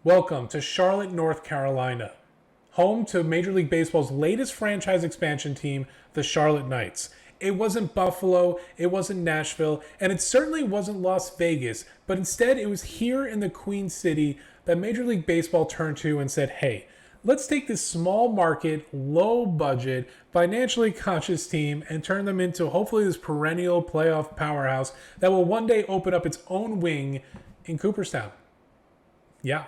Welcome to Charlotte, North Carolina, home to Major League Baseball's latest franchise expansion team, the Charlotte Knights. It wasn't Buffalo, it wasn't Nashville, and it certainly wasn't Las Vegas, but instead it was here in the Queen City that Major League Baseball turned to and said, hey, let's take this small market, low budget, financially conscious team and turn them into hopefully this perennial playoff powerhouse that will one day open up its own wing in Cooperstown. Yeah,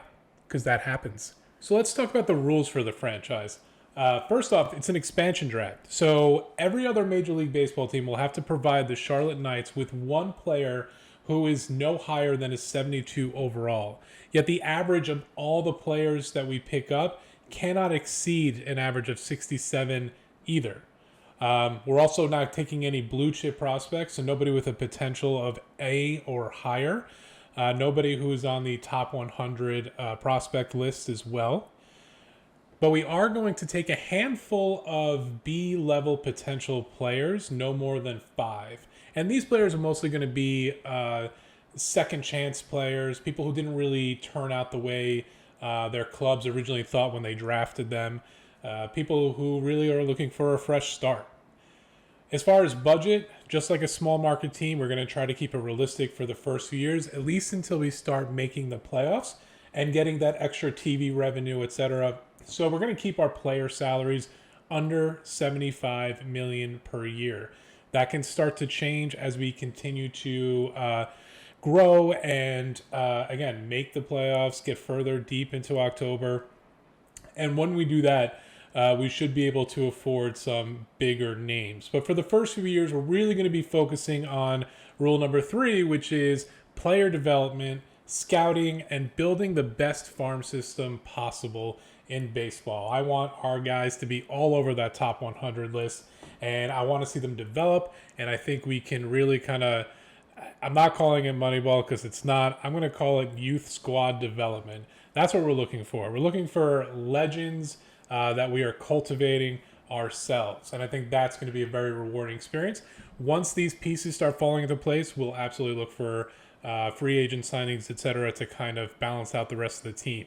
because that happens. So let's talk about the rules for the franchise. First off, it's an expansion draft. So every other Major League Baseball team will have to provide the Charlotte Knights with one player who is no higher than a 72 overall. Yet the average of all the players that we pick up cannot exceed an average of 67 either. We're also not taking any blue chip prospects, so nobody with a potential of A or higher. Nobody who is on the top 100 prospect list as well. But we are going to take a handful of B-level potential players, no more than 5. And these players are mostly going to be second chance players, people who didn't really turn out the way their clubs originally thought when they drafted them, people who really are looking for a fresh start. As far as budget, just like a small market team, we're going to try to keep it realistic for the first few years, at least until we start making the playoffs and getting that extra TV revenue, etc. So we're going to keep our player salaries under $75 million per year. That can start to change as we continue to grow and, again, make the playoffs, get further deep into October. And when we do that, we should be able to afford some bigger names. But for the first few years, we're really going to be focusing on rule number 3, which is player development, scouting, and building the best farm system possible in baseball. I want our guys to be all over that top 100 list, and I want to see them develop, and I think we can really kind of, I'm not calling it Moneyball because it's not. I'm going to call it youth squad development. That's what we're looking for. We're looking for legends that we are cultivating ourselves. And I think that's going to be a very rewarding experience. Once these pieces start falling into place, we'll absolutely look for free agent signings, etc., to kind of balance out the rest of the team.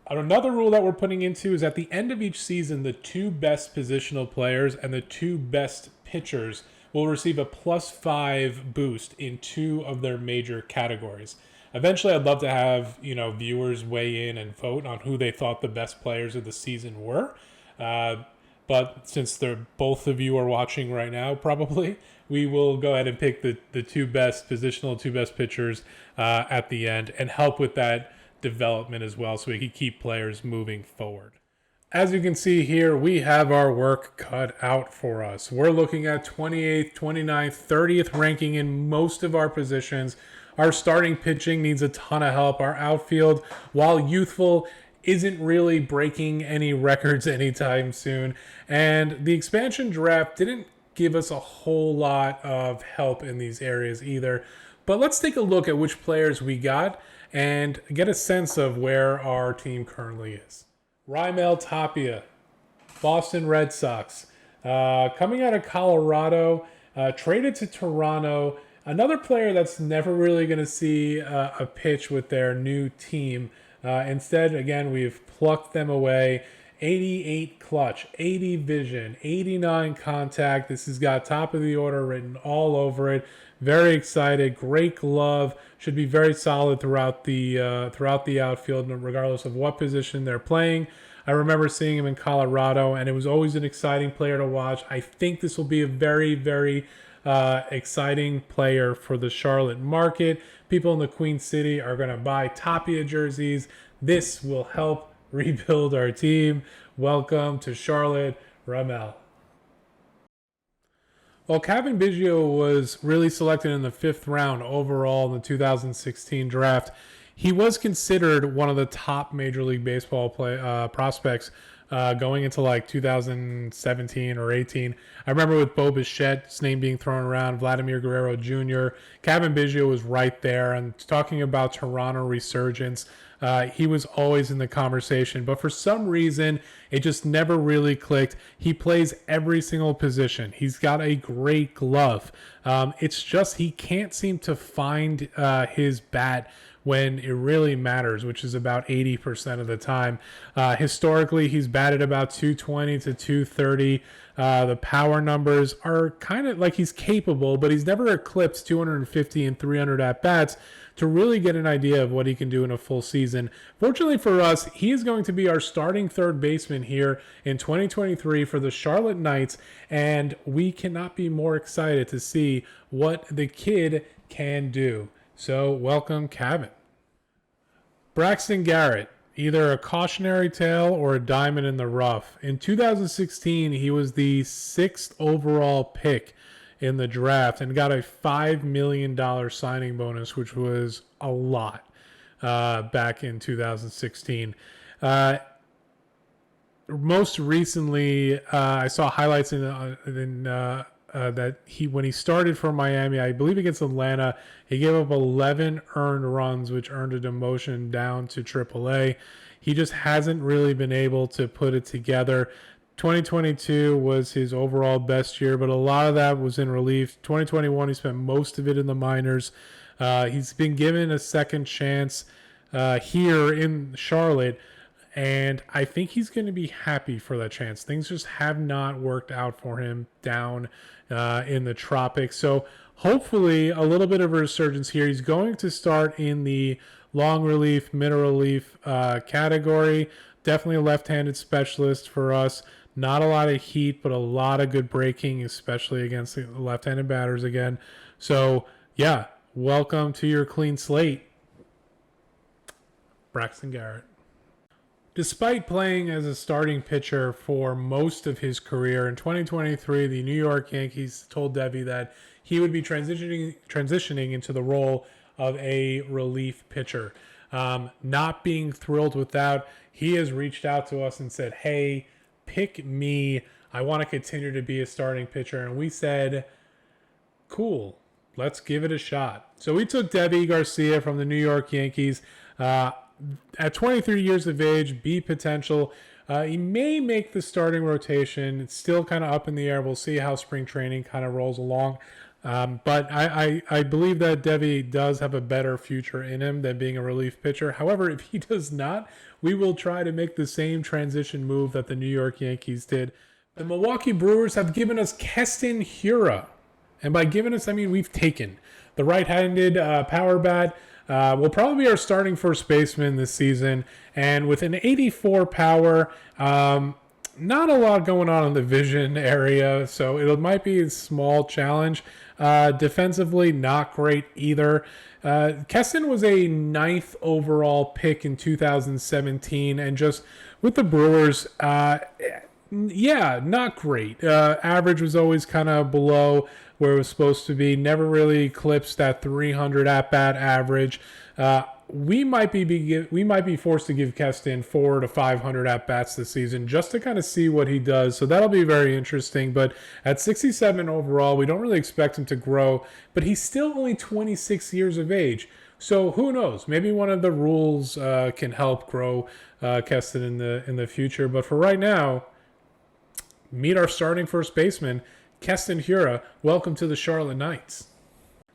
Another rule that we're putting into is at the end of each season, the 2 best positional players and the 2 best pitchers will receive a +5 boost in 2 of their major categories. Eventually, I'd love to have, viewers weigh in and vote on who they thought the best players of the season were. But since both of you are watching right now, probably, we will go ahead and pick the 2 best positional, 2 best pitchers at the end and help with that development as well so we can keep players moving forward. As you can see here, we have our work cut out for us. We're looking at 28th, 29th, 30th ranking in most of our positions. Our starting pitching needs a ton of help. Our outfield, while youthful, isn't really breaking any records anytime soon. And the expansion draft didn't give us a whole lot of help in these areas either. But let's take a look at which players we got and get a sense of where our team currently is. Raimel Tapia, Boston Red Sox, coming out of Colorado, traded to Toronto. Another player that's never really going to see a pitch with their new team. Instead, again, we've plucked them away. 88 clutch, 80 vision, 89 contact. This has got top of the order written all over it. Very excited. Great glove. Should be very solid throughout the outfield, regardless of what position they're playing. I remember seeing him in Colorado, and it was always an exciting player to watch. I think this will be a very, very exciting player for the Charlotte market. People in the Queen City are going to buy Tapia jerseys. This will help rebuild our team. Welcome to Charlotte, Raimel. Well, Cavan Biggio was really selected in the 5th round overall in the 2016 draft. He was considered one of the top Major League Baseball prospects going into like 2017 or 18. I remember with Bo Bichette's name being thrown around, Vladimir Guerrero Jr., Cavan Biggio was right there. And talking about Toronto resurgence, he was always in the conversation. But for some reason, it just never really clicked. He plays every single position. He's got a great glove. It's just he can't seem to find his bat when it really matters, which is about 80% of the time. Historically, he's batted about 220 to 230. The power numbers are kind of like he's capable, but he's never eclipsed 250 and 300 at-bats to really get an idea of what he can do in a full season. Fortunately for us, he is going to be our starting third baseman here in 2023 for the Charlotte Knights, and we cannot be more excited to see what the kid can do. So welcome, Kevin. Braxton Garrett, either a cautionary tale or a diamond in the rough. In 2016, he was the 6th overall pick in the draft and got a $5 million signing bonus, which was a lot back in 2016. Most recently, I saw highlights that when he started for Miami, I believe against Atlanta, he gave up 11 earned runs, which earned a demotion down to AAA. He just hasn't really been able to put it together. 2022 was his overall best year, but a lot of that was in relief. 2021, he spent most of it in the minors. He's been given a second chance here in Charlotte, and I think he's going to be happy for that chance. Things just have not worked out for him down in the tropics. So hopefully a little bit of a resurgence here. He's going to start in the long relief, middle relief category. Definitely a left-handed specialist for us. Not a lot of heat, but a lot of good breaking, especially against the left-handed batters again. So, yeah, welcome to your clean slate, Braxton Garrett. Despite playing as a starting pitcher for most of his career, in 2023, the New York Yankees told Debbie that he would be transitioning into the role of a relief pitcher. Not being thrilled with that, he has reached out to us and said, hey, pick me. I want to continue to be a starting pitcher. And we said, cool, let's give it a shot. So we took Debbie Garcia from the New York Yankees. At 23 years of age, B potential. He may make the starting rotation. It's still kind of up in the air. We'll see how spring training kind of rolls along. But I believe that Debbie does have a better future in him than being a relief pitcher. However, if he does not, we will try to make the same transition move that the New York Yankees did. The Milwaukee Brewers have given us Keston Hiura. And by giving us, I mean we've taken. The right-handed power bat will probably be our starting first baseman this season. And with an 84 power, not a lot going on in the vision area, so it might be a small challenge. Defensively, not great either. Keston was a 9th overall pick in 2017, and just with the Brewers, not great. Average was always kind of below where it was supposed to be. Never really eclipsed that 300 at-bat average. We might be forced to give Keston 400 to 500 at-bats this season just to kind of see what he does. So that'll be very interesting. But at 67 overall, we don't really expect him to grow. But he's still only 26 years of age. So who knows? Maybe one of the rules can help grow Keston in the future. But for right now, meet our starting first baseman, Keston Hiura. Welcome to the Charlotte Knights.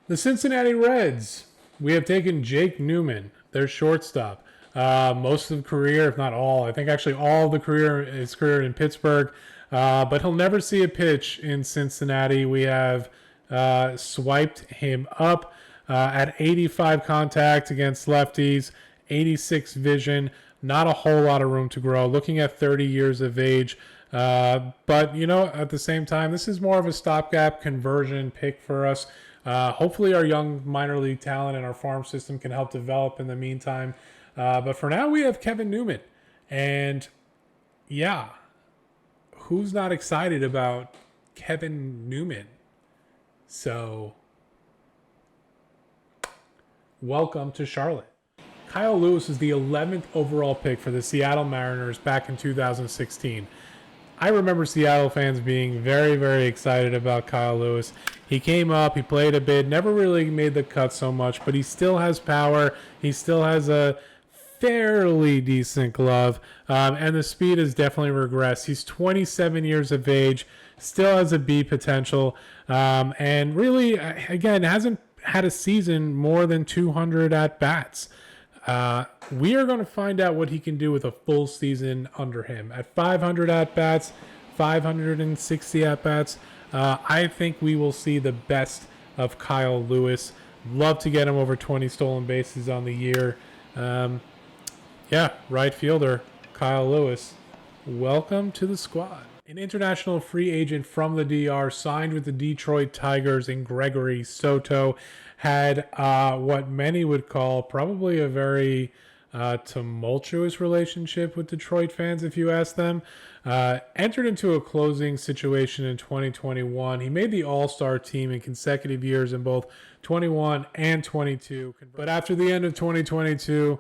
The Cincinnati Reds. We have taken Jake Newman, their shortstop. Most of the career, if not all, I think actually all of his career in Pittsburgh. But he'll never see a pitch in Cincinnati. We have swiped him up at 85 contact against lefties, 86 vision. Not a whole lot of room to grow. Looking at 30 years of age. But, at the same time, this is more of a stopgap conversion pick for us. Hopefully our young minor league talent and our farm system can help develop in the meantime. But for now, we have Kevin Newman. And, yeah, who's not excited about Kevin Newman? So, welcome to Charlotte. Kyle Lewis is the 11th overall pick for the Seattle Mariners back in 2016. I remember Seattle fans being very, very excited about Kyle Lewis. He came up, he played a bit, never really made the cut so much, but he still has power. He still has a fairly decent glove, and the speed has definitely regressed. He's 27 years of age, still has a B potential, and really, again, hasn't had a season more than 200 at-bats. We are going to find out what he can do with a full season under him. At 500 at-bats, 560 at-bats, I think we will see the best of Kyle Lewis. Love to get him over 20 stolen bases on the year. Right fielder, Kyle Lewis. Welcome to the squad. An international free agent from the DR signed with the Detroit Tigers in Gregory Soto had what many would call probably a very tumultuous relationship with Detroit fans, if you ask them. Entered into a closing situation in 2021. He made the All-Star team in consecutive years in both 21 and 22. But after the end of 2022,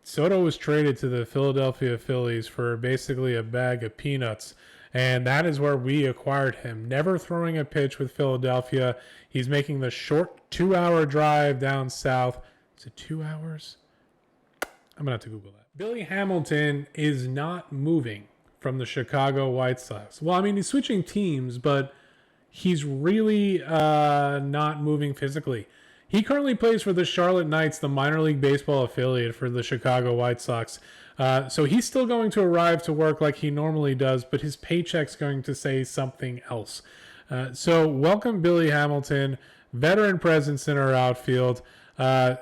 Soto was traded to the Philadelphia Phillies for basically a bag of peanuts, and that is where we acquired him. Never throwing a pitch with Philadelphia. He's making the short 2-hour drive down south. Is it 2 hours? I'm going to have to Google that. Billy Hamilton is not moving from the Chicago White Sox. Well, I mean, he's switching teams, but he's really not moving physically. He currently plays for the Charlotte Knights, the minor league baseball affiliate for the Chicago White Sox. So he's still going to arrive to work like he normally does, but his paycheck's going to say something else. So welcome Billy Hamilton, veteran presence in our outfield.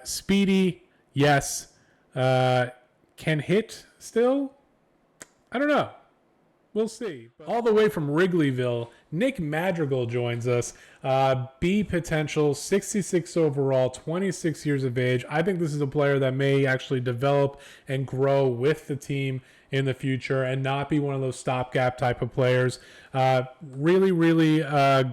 Speedy, yes. Can hit still? I don't know. We'll see. All the way from Wrigleyville, Nick Madrigal joins us. B potential, 66 overall, 26 years of age. I think this is a player that may actually develop and grow with the team in the future and not be one of those stopgap type of players. Really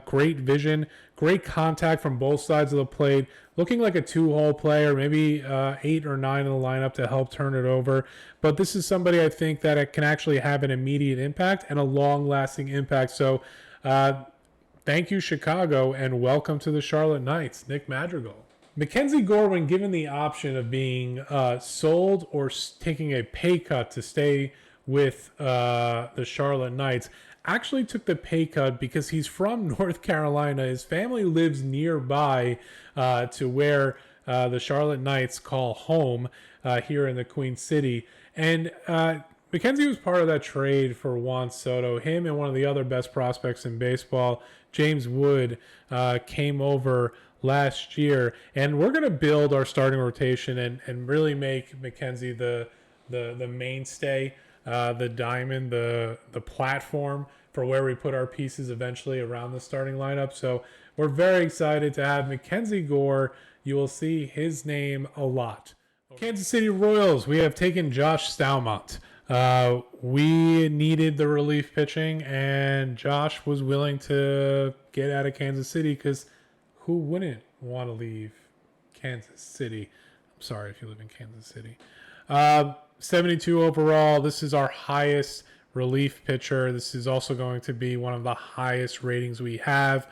great vision, great contact from both sides of the plate. Looking like a two-hole player, maybe 8 or 9 in the lineup to help turn it over. But this is somebody I think that it can actually have an immediate impact and a long-lasting impact. So thank you, Chicago, and welcome to the Charlotte Knights, Nick Madrigal. Mackenzie Gore, when given the option of being sold or taking a pay cut to stay with the Charlotte Knights, actually took the pay cut because he's from North Carolina. His family lives nearby to where the Charlotte Knights call home here in the Queen City. And Mackenzie was part of that trade for Juan Soto. Him and one of the other best prospects in baseball, James Wood, came over last year. And we're going to build our starting rotation and really make Mackenzie the mainstay, the diamond, the platform for where we put our pieces eventually around the starting lineup. So we're very excited to have Mackenzie Gore. You will see his name a lot. Kansas City Royals, we have taken Josh Staumont. We needed the relief pitching, and Josh was willing to get out of Kansas City because who wouldn't want to leave Kansas City? I'm sorry if you live in Kansas City. 72 overall. This is our highest relief pitcher. This is also going to be one of the highest ratings we have.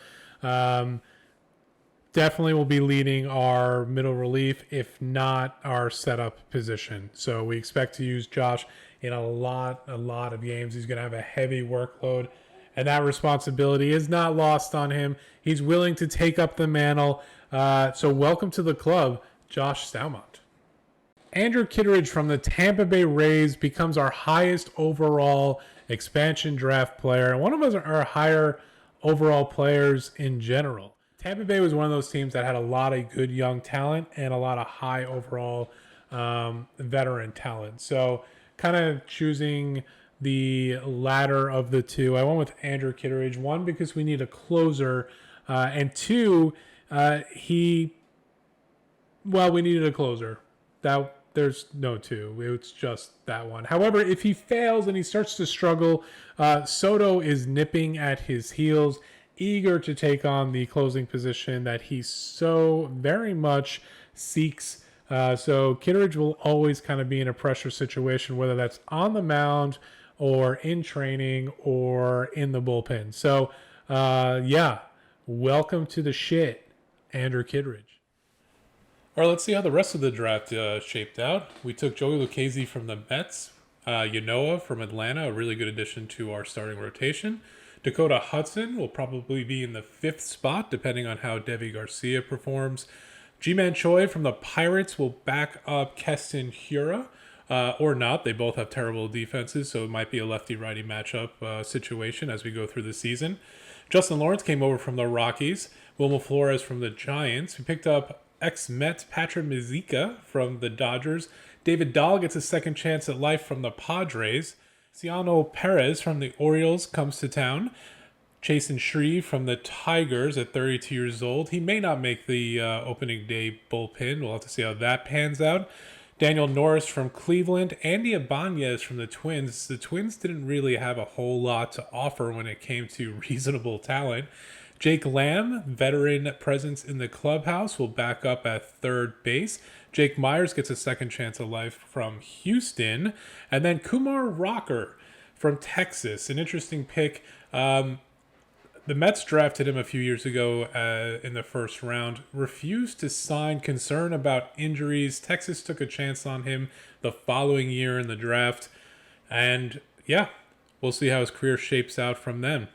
Definitely will be leading our middle relief, if not our setup position. So we expect to use Josh in a lot of games. He's going to have a heavy workload, and that responsibility is not lost on him. He's willing to take up the mantle. So welcome to the club, Josh Staumont. Andrew Kittredge from the Tampa Bay Rays becomes our highest overall expansion draft player, and one of our higher overall players in general. Tampa Bay was one of those teams that had a lot of good young talent and a lot of high overall veteran talent. So kind of choosing the latter of the two. I went with Andrew Kittredge. One, because we need a closer, and two, we needed a closer. There's no two. It's just that one. However, if he fails and he starts to struggle, Soto is nipping at his heels, eager to take on the closing position that he so very much seeks. So Kittredge will always kind of be in a pressure situation, whether that's on the mound or in training or in the bullpen. So, welcome to the shit, Andrew Kittredge. All right, let's see how the rest of the draft shaped out. We took Joey Lucchesi from the Mets, Yanoa from Atlanta, a really good addition to our starting rotation. Dakota Hudson will probably be in the 5th spot, depending on how Devi Garcia performs. Ji-Man Choi from the Pirates will back up Keston Hiura, or not. They both have terrible defenses, so it might be a lefty-righty matchup situation as we go through the season. Justin Lawrence came over from the Rockies. Wilmer Flores from the Giants. We picked up ex-Met Patrick Mazeika from the Dodgers. David Dahl gets a second chance at life from the Padres. Ciano Perez from the Orioles comes to town. Chasen Shreve from the Tigers at 32 years old. He may not make the opening day bullpen. We'll have to see how that pans out. Daniel Norris from Cleveland. Andy Ibanez from the Twins. The Twins didn't really have a whole lot to offer when it came to reasonable talent. Jake Lamb, veteran presence in the clubhouse, will back up at third base. Jake Myers gets a second chance of life from Houston. And then Kumar Rocker from Texas, an interesting pick. The Mets drafted him a few years ago in the first round, refused to sign, concern about injuries. Texas took a chance on him the following year in the draft. And yeah, we'll see how his career shapes out from then.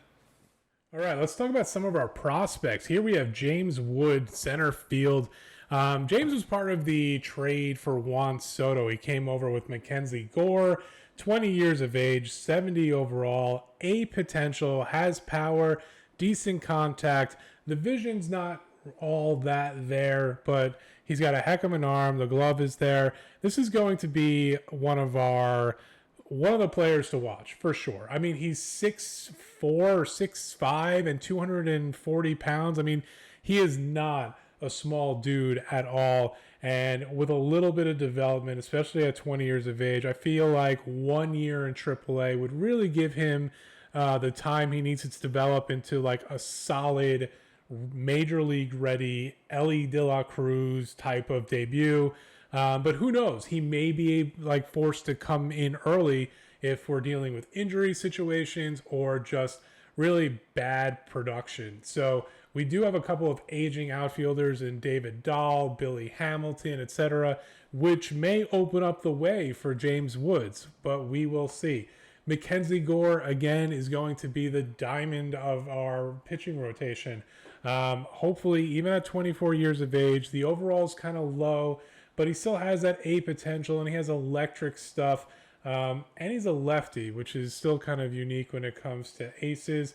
All right, let's talk about some of our prospects. Here we have James Wood, center field. James was part of the trade for Juan Soto. He came over with Mackenzie Gore, 20 years of age, 70 overall, A potential, has power, decent contact. The vision's not all that there, but he's got a heck of an arm. The glove is there. This is going to be one of the players to watch for sure. I mean, he's 6'4" or 6'5" and 240 pounds. I mean, he is not a small dude at all. And with a little bit of development, especially at 20 years of age, I feel like 1 year in AAA would really give him the time he needs to develop into like a solid major league ready Ellie De La Cruz type of debut. But who knows? He may be like forced to come in early if we're dealing with injury situations or just really bad production. So we do have a couple of aging outfielders in David Dahl, Billy Hamilton, etc., which may open up the way for James Woods, but we will see. Mackenzie Gore, again, is going to be the diamond of our pitching rotation. Hopefully, even at 24 years of age, the overall is kind of low, but he still has that A potential, and he has electric stuff. And he's a lefty, which is still kind of unique when it comes to aces.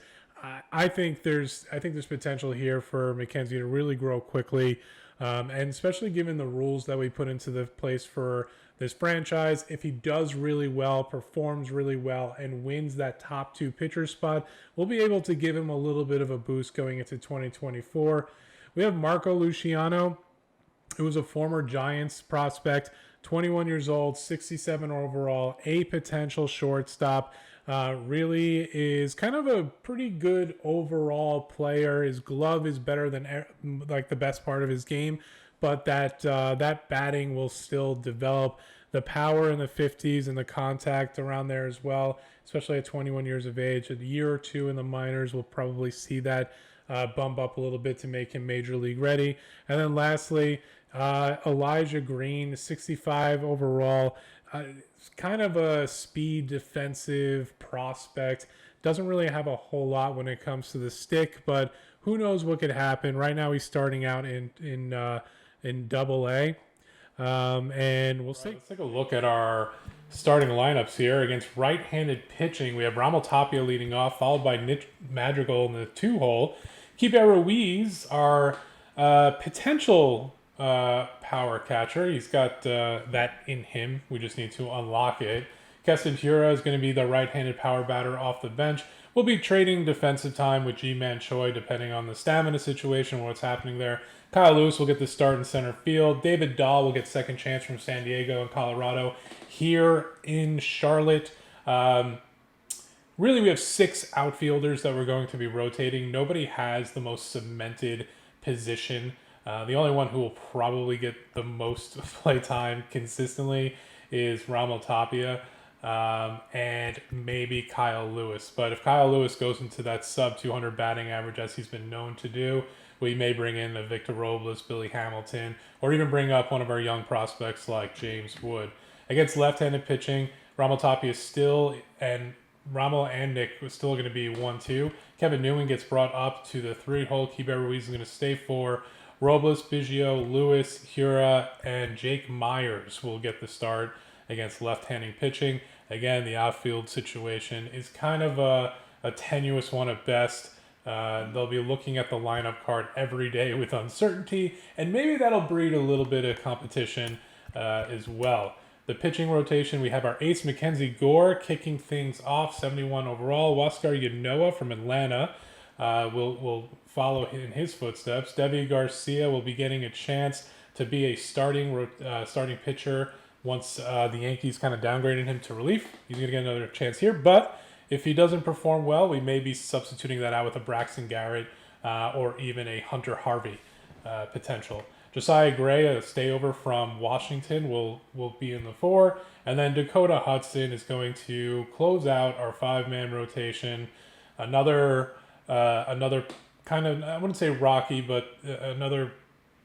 I think there's potential here for Mackenzie to really grow quickly, and especially given the rules that we put into the place for this franchise. If he does really well, performs really well, and wins that top 2 pitcher spot, we'll be able to give him a little bit of a boost going into 2024. We have Marco Luciano, who was a former Giants prospect, 21 years old, 67 overall, A potential shortstop. Really is kind of a pretty good overall player. His glove is better than like the best part of his game, but that batting will still develop. The power in the 50s and the contact around there as well, especially at 21 years of age. A year or two in the minors, we'll probably see that bump up a little bit to make him major league ready. And then lastly, Elijah Green, 65 overall. Kind of a speed defensive prospect. Doesn't really have a whole lot when it comes to the stick, but who knows what could happen. Right now he's starting out in Double A. And we'll see. Let's take a look at our starting lineups here. Against right-handed pitching, we have Ramel Tapia leading off, followed by Nick Madrigal in the 2-hole. Keibert Ruiz, our potential power catcher. He's got that in him. We just need to unlock it. Keston Hiura is going to be the right-handed power batter off the bench. We'll be trading defensive time with Ji-Man Choi depending on the stamina situation, what's happening there. Kyle Lewis will get the start in center field. David Dahl will get second chance from San Diego and Colorado. Here in Charlotte, really we have 6 outfielders that we're going to be rotating. Nobody has the most cemented position. The only one who will probably get the most play time consistently is Ramel Tapia and maybe Kyle Lewis. But if Kyle Lewis goes into that sub-200 batting average as he's been known to do, we may bring in a Victor Robles, Billy Hamilton, or even bring up one of our young prospects like James Wood. Against left-handed pitching, Ramel Tapia still and Rommel and Nick was still going to be 1-2. Kevin Newman gets brought up to the 3-hole. Keibert Ruiz is going to stay 4. Robles, Biggio, Lewis, Hura, and Jake Myers will get the start against left-handing pitching. Again, the outfield situation is kind of a tenuous one at best. They'll be looking at the lineup card every day with uncertainty, and maybe that'll breed a little bit of competition as well. The pitching rotation, we have our ace Mackenzie Gore kicking things off, 71 overall. Huascar Ynoa from Atlanta will follow in his footsteps. Devi Garcia will be getting a chance to be a starting pitcher once the Yankees kind of downgraded him to relief. He's going to get another chance here, but if he doesn't perform well, we may be substituting that out with a Braxton Garrett or even a Hunter Harvey potential. Josiah Gray, a stayover from Washington, will be in the 4. And then Dakota Hudson is going to close out our 5-man rotation. Another kind of, I wouldn't say rocky, but another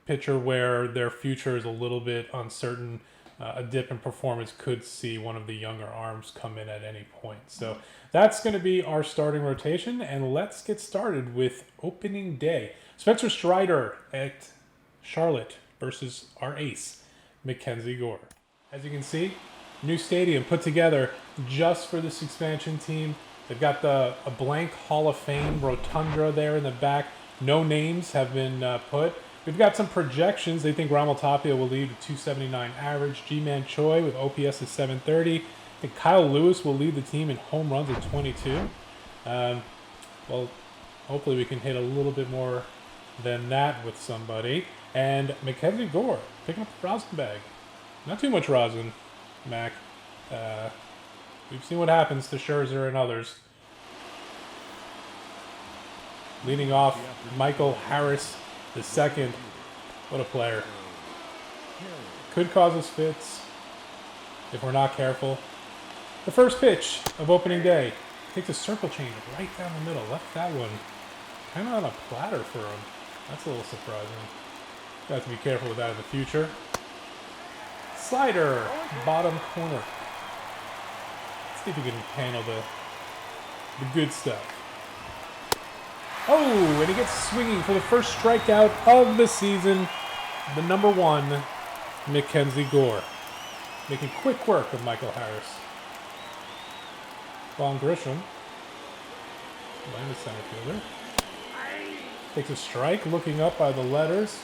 pitcher where their future is a little bit uncertain. A dip in performance could see one of the younger arms come in at any point. So that's going to be our starting rotation. And let's get started with opening day. Spencer Strider at Charlotte versus our ace, Mackenzie Gore. As you can see, new stadium put together just for this expansion team. They've got a blank Hall of Fame rotunda there in the back. No names have been put. We've got some projections. They think Ramal Tapia will lead with 279 average. G-Man Choi with OPS of 730. I think Kyle Lewis will lead the team in home runs at 22. Well, hopefully we can hit a little bit more than that with somebody. And Mackenzie Gore picking up the rosin bag. Not too much rosin, Mac. We've seen what happens to Scherzer and others. Leading off, Michael Harris II. What a player. Could cause us fits if we're not careful. The first pitch of opening day. Takes a circle change right down the middle. Left that one kind of on a platter for him. That's a little surprising. Got to be careful with that in the future. Slider, bottom corner. Let's see if we can handle the good stuff. Oh, and he gets swinging for the first strikeout of the season. The number 1, Mackenzie Gore. Making quick work of Michael Harris. Vaughn Grisham. Line the center fielder. Takes a strike, looking up by the letters.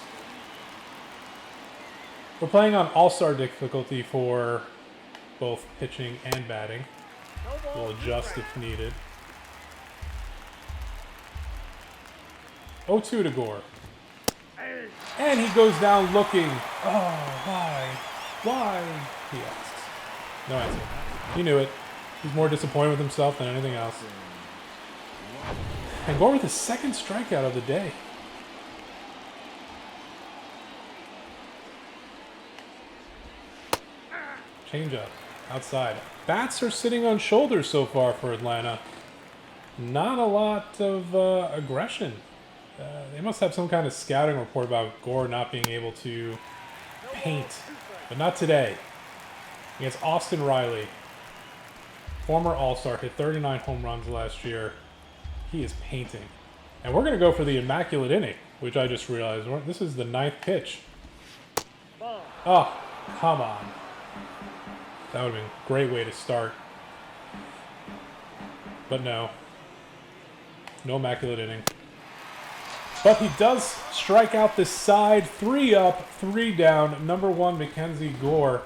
We're playing on all-star difficulty for both pitching and batting. We'll adjust if needed. 0-2 to Gore. And he goes down looking. Oh, why? Why? He asks. No answer. He knew it. He's more disappointed with himself than anything else. And Gore with his second strikeout of the day. Changeup. Outside. Bats are sitting on shoulders so far for Atlanta. Not a lot of aggression. They must have some kind of scouting report about Gore not being able to paint. But not today. Against Austin Riley. Former All-Star, hit 39 home runs last year. He is painting. And we're going to go for the immaculate inning, which I just realized. This is the 9th pitch. Oh, come on. That would have been a great way to start. But no. No immaculate inning. But he does strike out the side. 3 up, 3 down. Number 1, Mackenzie Gore.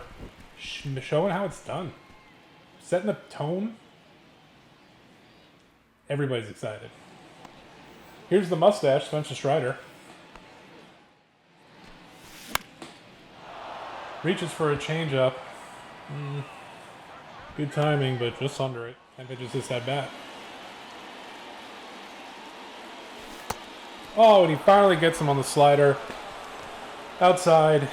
Showing how it's done. Setting the tone. Everybody's excited. Here's the mustache, Spencer Strider. Reaches for a changeup. Good timing, but just under it. And pitches this at bat. Oh, and he finally gets him on the slider. Outside.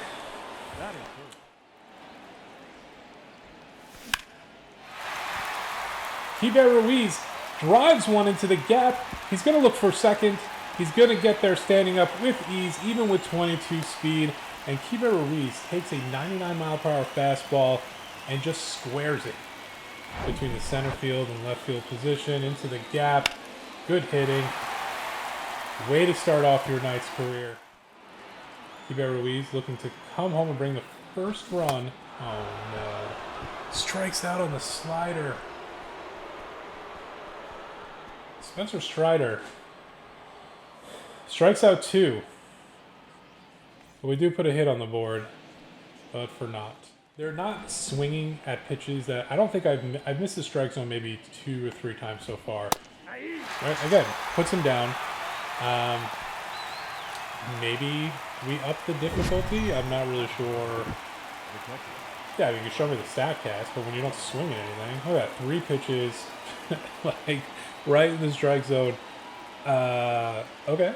Keibert Ruiz drives one into the gap. He's going to look for second. He's going to get there standing up with ease, even with 22 speed. And Keibert Ruiz takes a 99-mile-per-hour fastball and just squares it. between the center field and left field position, into the gap. Good hitting. Way to start off your Knights career. Keibert Ruiz looking to come home and bring the first run. Oh no. Strikes out on the slider. Spencer Strider strikes out 2. But we do put a hit on the board, but for naught. They're not swinging at pitches that I don't think I've missed the strike zone maybe 2 or 3 times so far. Right, again, puts him down. Maybe we up the difficulty. I'm not really sure. Yeah, you can show me the StatCast, but when you don't swing at anything, look at that, 3 pitches, like right in the strike zone. Okay.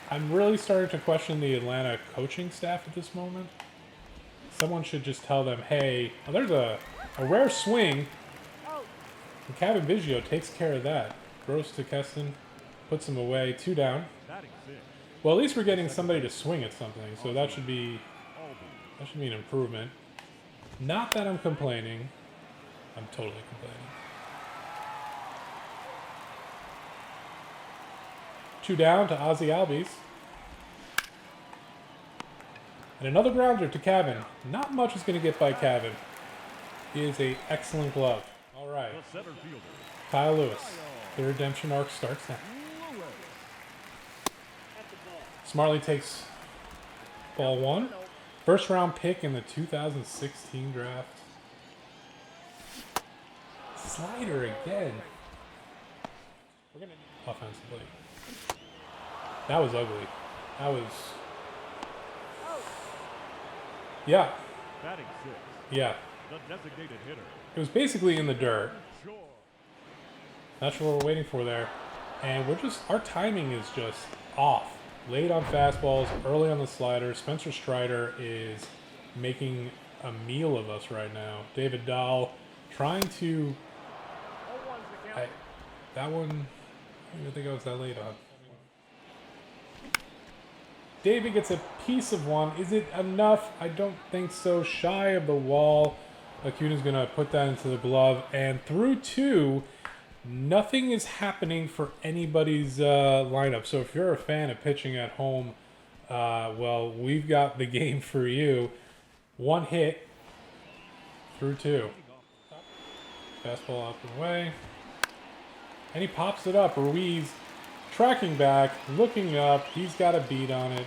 I'm really starting to question the Atlanta coaching staff at this moment. Someone should just tell them, hey, oh, there's a rare swing. And Kevin Biggio takes care of that. Throws to Keston, puts him away, 2 down. Well, at least we're getting somebody to swing at something, so that should be an improvement. Not that I'm complaining. I'm totally complaining. 2 down to Ozzy Albies. And another grounder to Cavan. Not much is going to get by Cavan. He is an excellent glove. All right. Kyle Lewis. The redemption arc starts now. Smartly takes ball 1. First round pick in the 2016 draft. Slider again. We're going to offensively. That was ugly. That was... Yeah. Yeah. It was basically in the dirt. Not sure what we're waiting for there. And our timing is just off. Late on fastballs, early on the slider. Spencer Strider is making a meal of us right now. David Dahl trying to... that one, I don't even think I was that late on. David gets a piece of one. Is it enough? I don't think so. Shy of the wall. Acuna's going to put that into the glove. And through 2, nothing is happening for anybody's lineup. So if you're a fan of pitching at home, well, we've got the game for you. 1 hit through 2. Fastball out the way. And he pops it up. Ruiz tracking back, looking up. He's got a beat on it.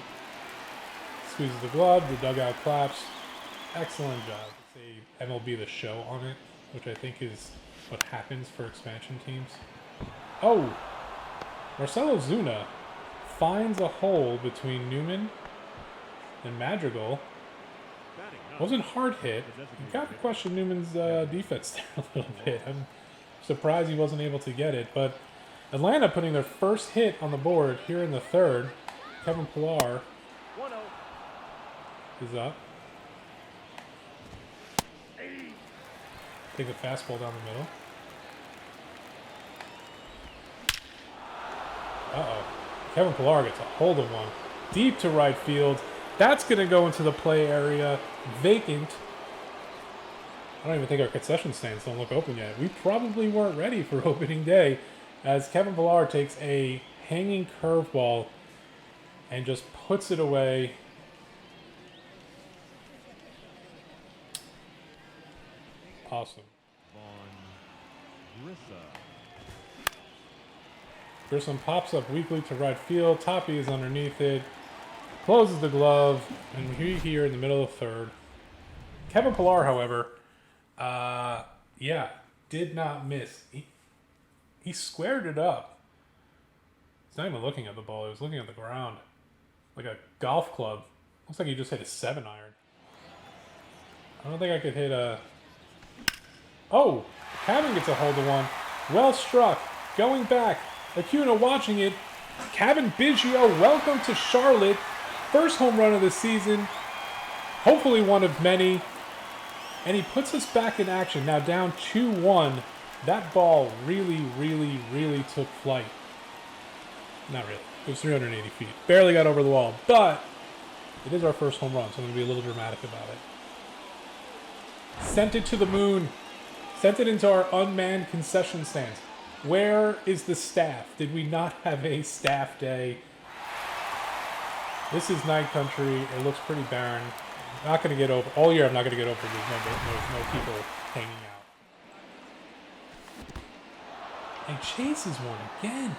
Squeezes the glove. The dugout claps. Excellent job. It's a MLB The Show on it, which I think is what happens for expansion teams. Oh! Marcelo Zuna finds a hole between Newman and Madrigal. Wasn't hard hit. You got to question Newman's defense there a little bit. I'm surprised he wasn't able to get it, but Atlanta putting their first hit on the board here in the 3rd. Kevin Pillar is up. Take the fastball down the middle. Uh-oh. Kevin Pillar gets a hold of one. Deep to right field. That's going to go into the play area. Vacant. I don't even think our concession stands don't look open yet. We probably weren't ready for opening day, as Kevin Pillar takes a hanging curveball and just puts it away. Awesome. Grissom pops up weakly to right field. Toppy is underneath it. Closes the glove. And we're here in the middle of 3rd. Kevin Pillar, however, did not miss. He squared it up. He's not even looking at the ball. He was looking at the ground. Like a golf club. Looks like he just hit a 7-iron. I don't think I could hit a... Oh! Cavan gets a hold of one. Well struck. Going back. Acuna watching it. Kevin Biggio, welcome to Charlotte. First home run of the season. Hopefully one of many. And he puts us back in action. Now down 2-1. That ball really, really, really took flight. Not really. It was 380 feet. Barely got over the wall. But it is our first home run, so I'm going to be a little dramatic about it. Sent it to the moon. Sent it into our unmanned concession stands. Where is the staff? Did we not have a staff day? This is night country. It looks pretty barren. I'm not going to get over. All year, I'm not going to get over. There's no people hanging out. And chases one again.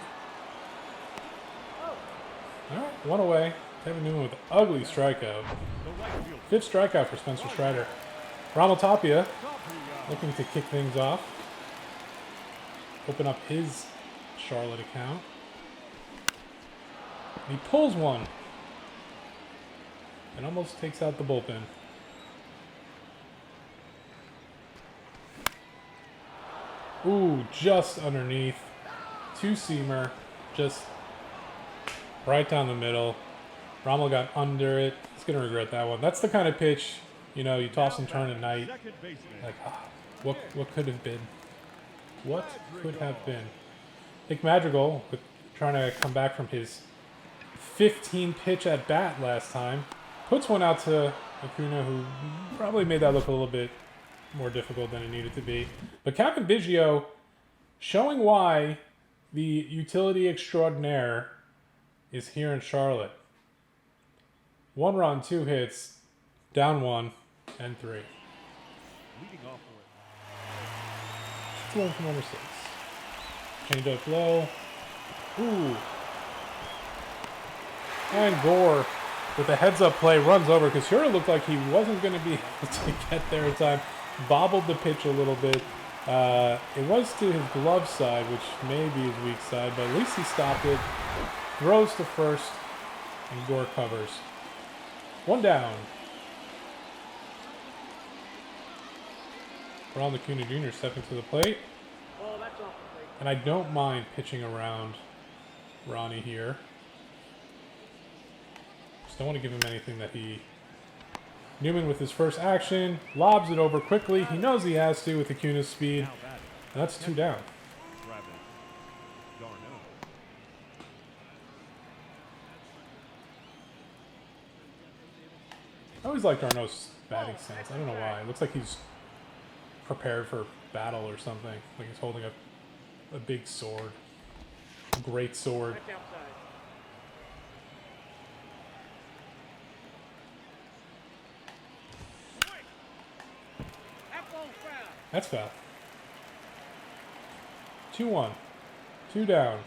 All right, one away. Kevin Newman with an ugly strikeout. 5th strikeout for Spencer Strider. Ramal Tapia looking to kick things off. Open up his Charlotte account. And he pulls one. And almost takes out the bullpen. Ooh, just underneath. 2-seamer. Just right down the middle. Rommel got under it. He's going to regret that one. That's the kind of pitch, you know, you toss and turn at night. Like, what could have been? What could have been? Nick Madrigal, trying to come back from his 15-pitch at bat last time, puts one out to Acuna, who probably made that look a little bit more difficult than it needed to be. But Captain Biggio showing why the utility extraordinaire is here in Charlotte. 1 run, 2 hits, down 1, and 3. It's 1 from number 6. Changed up low. Ooh. And Gore, with a heads-up play, runs over because Hura looked like he wasn't going to be able to get there in time. Bobbled the pitch a little bit. It was to his glove side, which may be his weak side, but at least he stopped it. Throws to first, and Gore covers. 1 down. Ronald Acuna Jr. stepping to the plate. And I don't mind pitching around Ronnie here. Just don't want to give him anything that he... Newman with his first action, lobs it over quickly. He knows he has to with Acuna's speed. And that's 2 down. I always liked Darno's batting stance. I don't know why. It looks like he's prepared for battle or something. Like he's holding a big sword. A great sword. That's foul. 2-1. 2 down.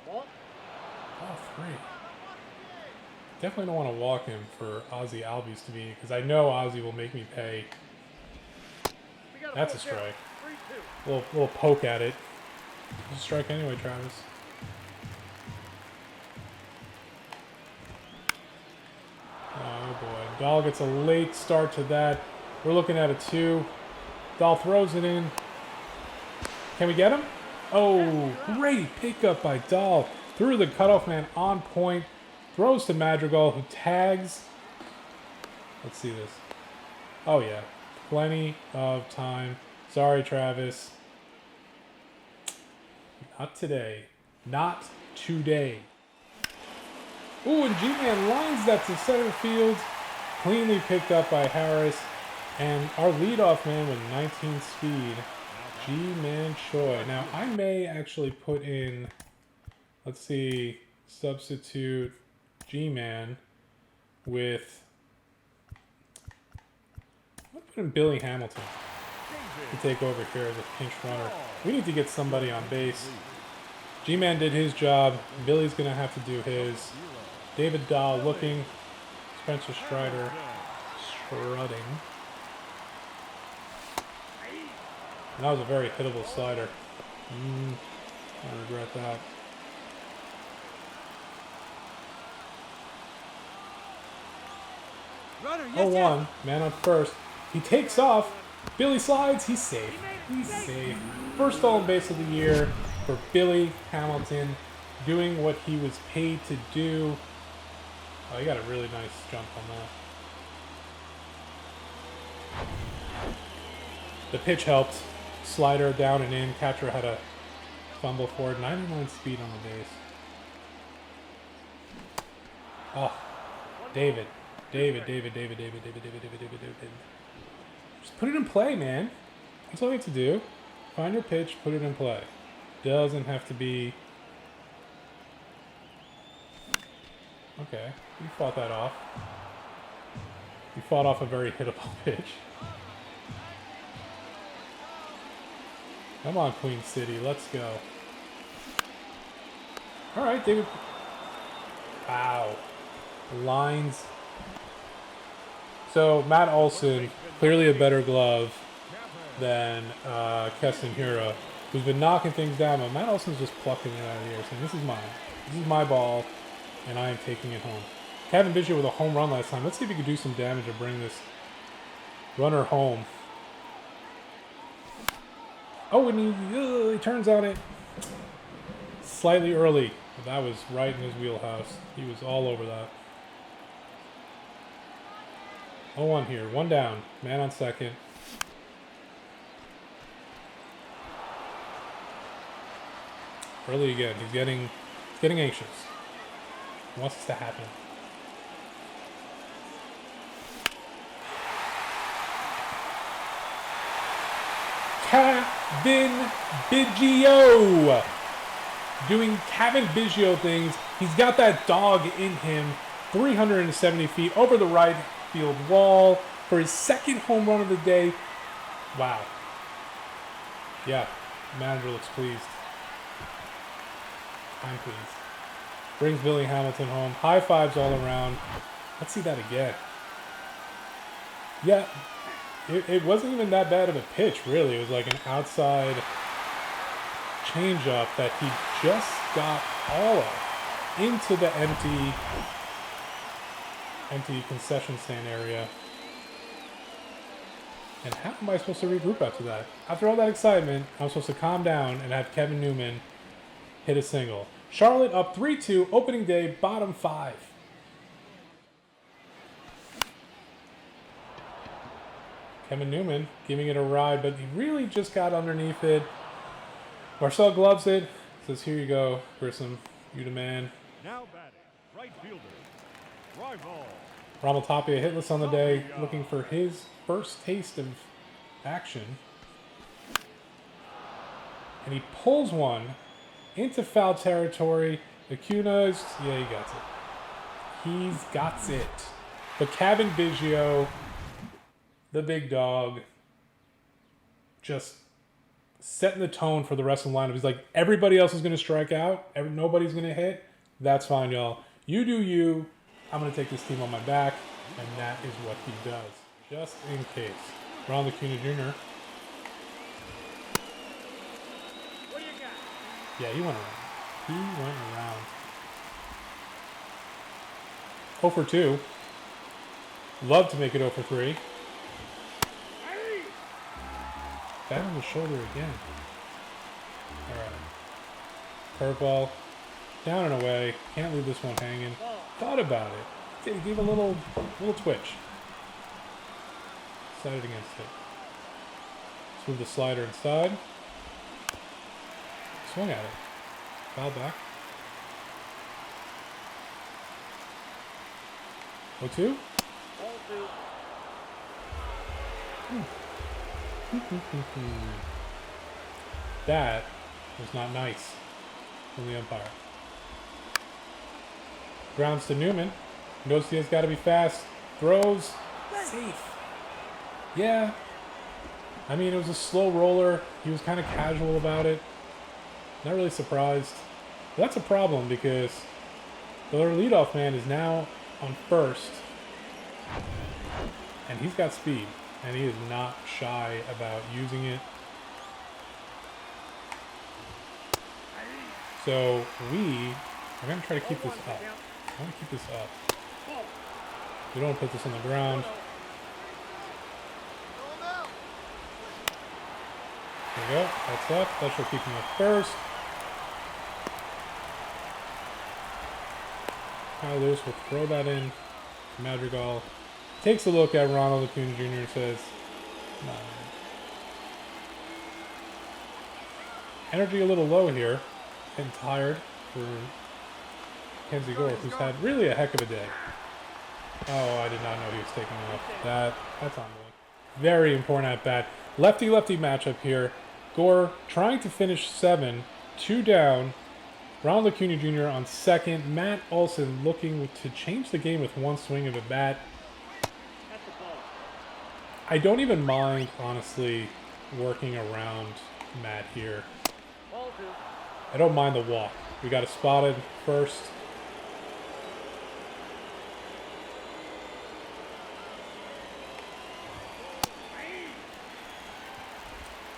Oh, 3. Definitely don't want to walk him for Ozzy Albies to be, because I know Ozzy will make me pay. That's a strike. Little poke at it. It's a strike anyway, Travis. Oh boy. Dahl gets a late start to that. We're looking at a 2. Dahl throws it in. Can we get him? Oh, great pickup by Dahl. Threw the cutoff man on point. Throws to Madrigal, who tags. Let's see this. Oh, yeah. Plenty of time. Sorry, Travis. Not today. Not today. Ooh, and G-Man lines that to center field. Cleanly picked up by Harris. And our leadoff man with 19 speed, G-Man Choi. Now, I may actually put in, let's see, substitute G-Man with, I'm going to put in Billy Hamilton to take over here as a pinch runner. We need to get somebody on base. G-Man did his job. Billy's going to have to do his. David Dahl looking. Spencer Strider strutting. And that was a very hittable slider. I regret that. Runner, yes, 0-1, man on first. He takes off. Billy slides. He's safe. He's safe. First stolen base of the year for Billy Hamilton, doing what he was paid to do. Oh, he got a really nice jump on that. The pitch helped. Slider down and in. Catcher had a fumble for it. 99 speed on the base. Oh, David. Just put it in play, man. That's all you have to do. Find your pitch, put it in play. Doesn't have to be... Okay, you fought that off. You fought off a very hittable pitch. Come on, Queen City, let's go. All right, David. Wow. Lines. So, Matt Olson, clearly a better glove than Keston Hira, who's been knocking things down, but Matt Olson's just plucking it out of the air, saying, this is mine. This is my ball, and I am taking it home. Kevin Biggio with a home run last time. Let's see if he can do some damage to bring this runner home. Oh, and he turns on it slightly early. But that was right in his wheelhouse. He was all over that. 0-1 here. One down. Man on second. Early again. He's getting anxious. He wants this to happen. Kevin Biggio doing Kevin Biggio things. He's got that dog in him. 370 feet over the right field wall for his second home run of the day. Wow. Yeah, manager looks pleased. I'm pleased. Brings Billy Hamilton home. High fives all around. Let's see that again. Yeah. It wasn't even that bad of a pitch, really. It was like an outside changeup that he just got all of into the empty concession stand area. And how am I supposed to regroup after that? After all that excitement, I'm supposed to calm down and have Kevin Newman hit a single. Charlotte up 3-2, opening day, bottom 5. Kevin Newman giving it a ride, but he really just got underneath it. Marcel gloves it. Says, here you go, Grissom. You the man. Now batting, right fielder, Rival. Ronald Tapia hitless on the day, looking for his first taste of action. And he pulls one into foul territory. Acuna, yeah, he got it. He's got it. But Kevin Biggio, the big dog, just setting the tone for the rest of the lineup. He's like, everybody else is going to strike out. Nobody's going to hit. That's fine, y'all. You do you. I'm going to take this team on my back. And that is what he does. Just in case. Ronald Acuna Jr. What do you got? Yeah, he went around. He went around. 0 for 2. Love to make it 0 for 3. Bat on the shoulder again. Alright. Curveball. Down and away. Can't leave this one hanging. Thought about it. Gave a little twitch. Decided against it. Let's move the slider inside. Swung at it. Foul back. 0-2. That was not nice from the umpire. Grounds to Newman. Knows he has got to be fast. Throws. Safe. Yeah. I mean, it was a slow roller. He was kind of casual about it. Not really surprised. But that's a problem because the leadoff man is now on first. And he's got speed. And he is not shy about using it. So we're going to try to keep this up. I want to keep this up. We don't want to put this on the ground. There we go. That's up. That should keep him up first. Kyle Lewis will throw that in. Madrigal takes a look at Ronald Acuna Jr. and says, no. Energy a little low here. Getting tired for Kenzie Gore, who's had really a heck of a day. Oh, I did not know he was taking off. That's on me. Very important at bat. Lefty-lefty matchup here. Gore trying to finish 7, 2 down. Ronald Acuna Jr. on second. Matt Olson looking to change the game with one swing of a bat. I don't even mind, honestly, working around Matt here. I don't mind the walk. We got a spotted first.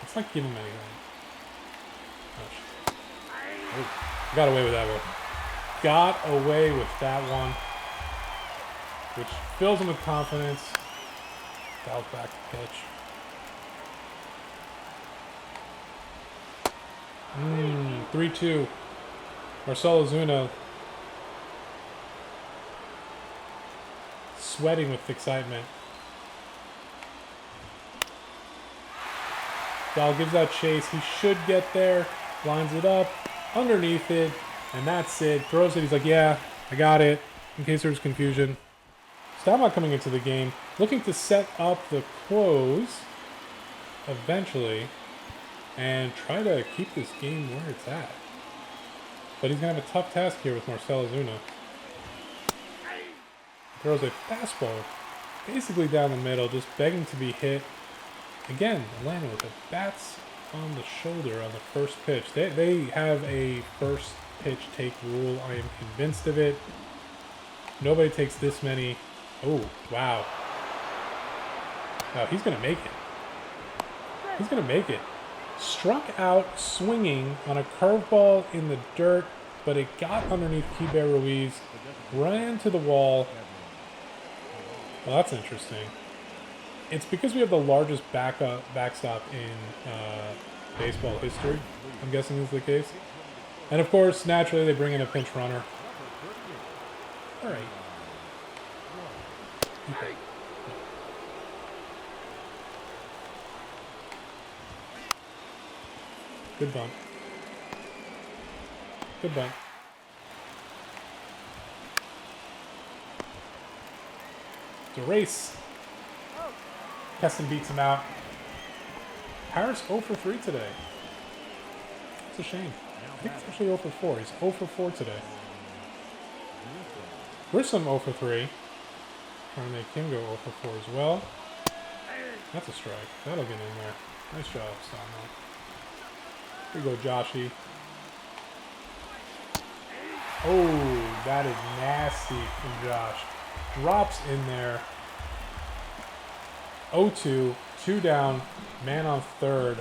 It's not giving him anything. Oh, got away with that one. Got away with that one. Which fills him with confidence. Dials back to pitch. 3-2. Marcell Ozuna sweating with excitement. Dial gives that chase. He should get there. Lines it up. Underneath it. And that's it. Throws it. He's like, yeah, I got it. In case there's confusion. Stamot coming into the game. Looking to set up the close. Eventually. And try to keep this game where it's at. But he's going to have a tough task here with Marcell Ozuna. Throws a fastball basically down the middle, just begging to be hit. Again, Atlanta with the bats on the shoulder on the first pitch. They have a first pitch take rule. I am convinced of it. Nobody takes this many. Oh, wow. Wow, he's going to make it. He's going to make it. Struck out swinging on a curveball in the dirt, but it got underneath Keibert Ruiz, ran to the wall. Well, that's interesting. It's because we have the largest backstop in baseball history, I'm guessing is the case. And of course, naturally, they bring in a pinch runner. All right. Okay. Good bunt. Good bunt. It's a race. Keston beats him out. Harris 0 for 3 today. It's a shame. I think it's actually 0 for 4. He's 0 for 4 today. Grissom 0 for 3. Trying to make him go 0 for 4 as well. That's a strike. That'll get in there. Nice job, Stamot. Here we go, Joshy. Oh, that is nasty from Josh. Drops in there. 0-2, 2 down, man on third.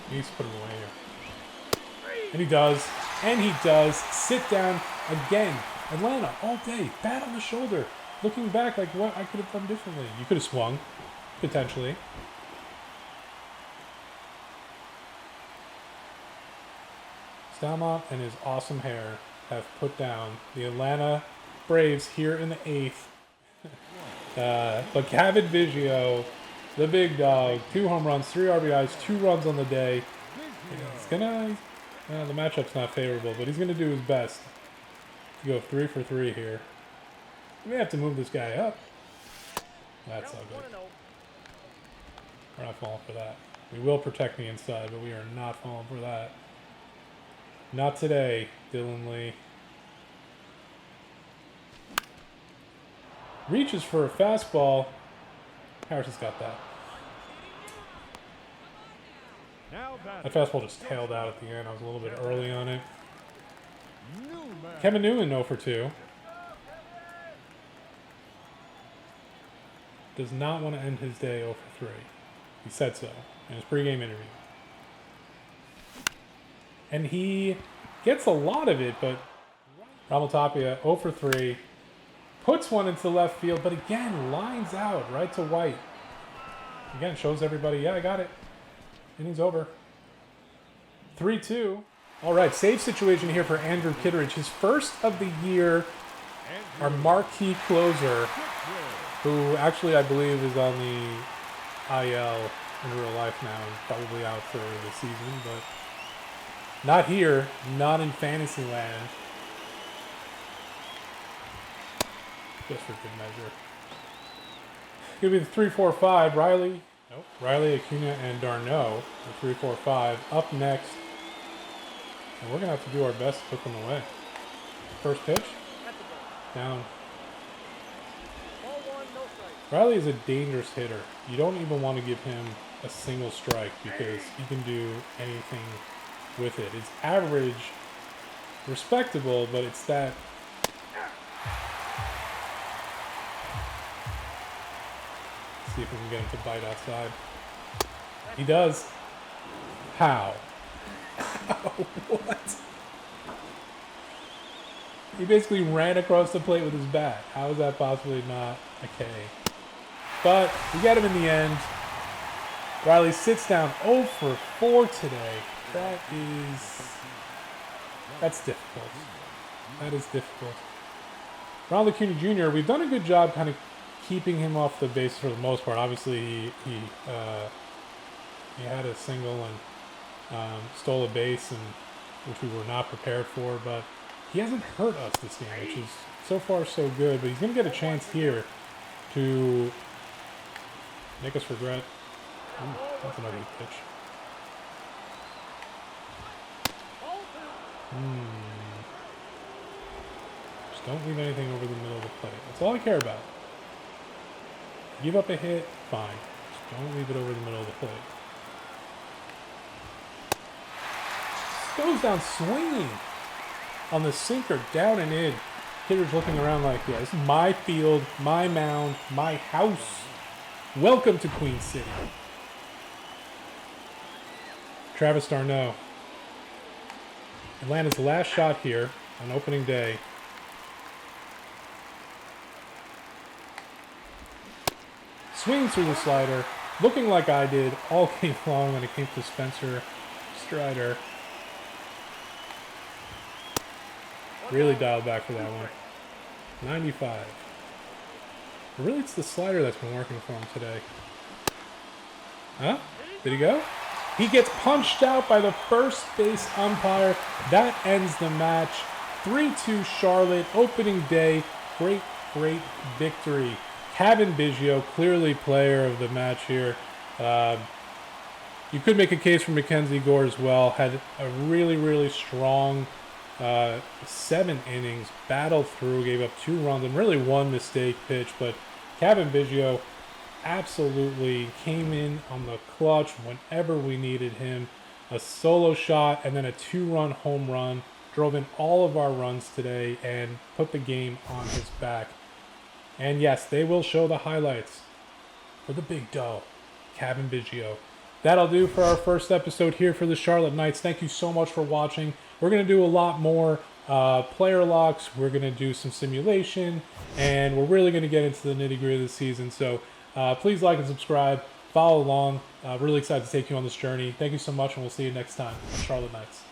He needs to put him away here. And he does. And he does. Sit down again. Atlanta all day. Bat on the shoulder. Looking back like what I could have done differently. You could have swung, potentially. Stamot and his awesome hair have put down the Atlanta Braves here in the 8th. But Cavan Biggio, the big dog, 2 home runs, 3 RBIs, 2 runs on the day. It's gonna, the matchup's not favorable, but he's gonna do his best to go 3 for 3 here. We may have to move this guy up. That's ugly. We're not falling for that. We will protect the inside, but we are not falling for that. Not today, Dylan Lee. Reaches for a fastball. Harris has got that. That fastball just tailed out at the end. I was a little bit early on it. Kevin Newman 0 for 2. Does not want to end his day 0 for 3. He said so in his pregame interview. And he gets a lot of it, but Raul Tapia 0 for 3. Puts one into left field, but again, lines out right to White. Again, shows everybody, yeah, I got it. Innings over. 3-2. All right, save situation here for Andrew Kittredge. His first of the year, our marquee closer, who actually I believe is on the IL in real life now and probably out for the season, but not here, not in fantasy land. Just for good measure. Give me the 3-4-5. Riley Nope. Riley, Acuna, and Darno, the 3, 4, 5, up next. And we're going to have to do our best to put them away. First pitch. Down. Riley is a dangerous hitter. You don't even want to give him a single strike because he can do anything with it. It's average, respectable, but it's that. Let's see if we can get him to bite outside. He does. How? What? He basically ran across the plate with his bat. How is that possibly not a K? But we get him in the end. Riley sits down 0 for 4 today. That's difficult. That is difficult. Ronald Acuna Jr., we've done a good job kind of keeping him off the base for the most part. Obviously, he had a single and stole a base, which we were not prepared for, but he hasn't hurt us this game, which is so far so good. But he's going to get a chance here to make us regret. Ooh, that's another good pitch. Just don't leave anything over the middle of the plate. That's all I care about. Give up a hit, fine. Just don't leave it over the middle of the plate. Goes down swinging on the sinker, down and in. Hitter's looking around like, yeah, this is my field, my mound, my house. Welcome to Queen City. Travis d'Arnaud. Atlanta's last shot here on opening day. Swings through the slider, looking like I did all game long when it came to Spencer Strider. Really dialed back for that one. 95. But really, it's the slider that's been working for him today. Huh? Did he go? He gets punched out by the first base umpire. That ends the match. 3-2 Charlotte, opening day. Great, great victory. Kevin Biggio, clearly player of the match here. You could make a case for Mackenzie Gore as well. Had a really, really strong 7 innings, battled through, gave up 2 runs, and really 1 mistake pitch. But Kevin Biggio absolutely came in on the clutch whenever we needed him. A solo shot and then a 2-run home run. Drove in all of our runs today and put the game on his back. And yes, they will show the highlights for the big dog, Kevin Biggio. That'll do for our first episode here for the Charlotte Knights. Thank you so much for watching. We're going to do a lot more player locks. We're going to do some simulation. And we're really going to get into the nitty-gritty of the season. So please like and subscribe. Follow along. Really excited to take you on this journey. Thank you so much, and we'll see you next time on Charlotte Knights.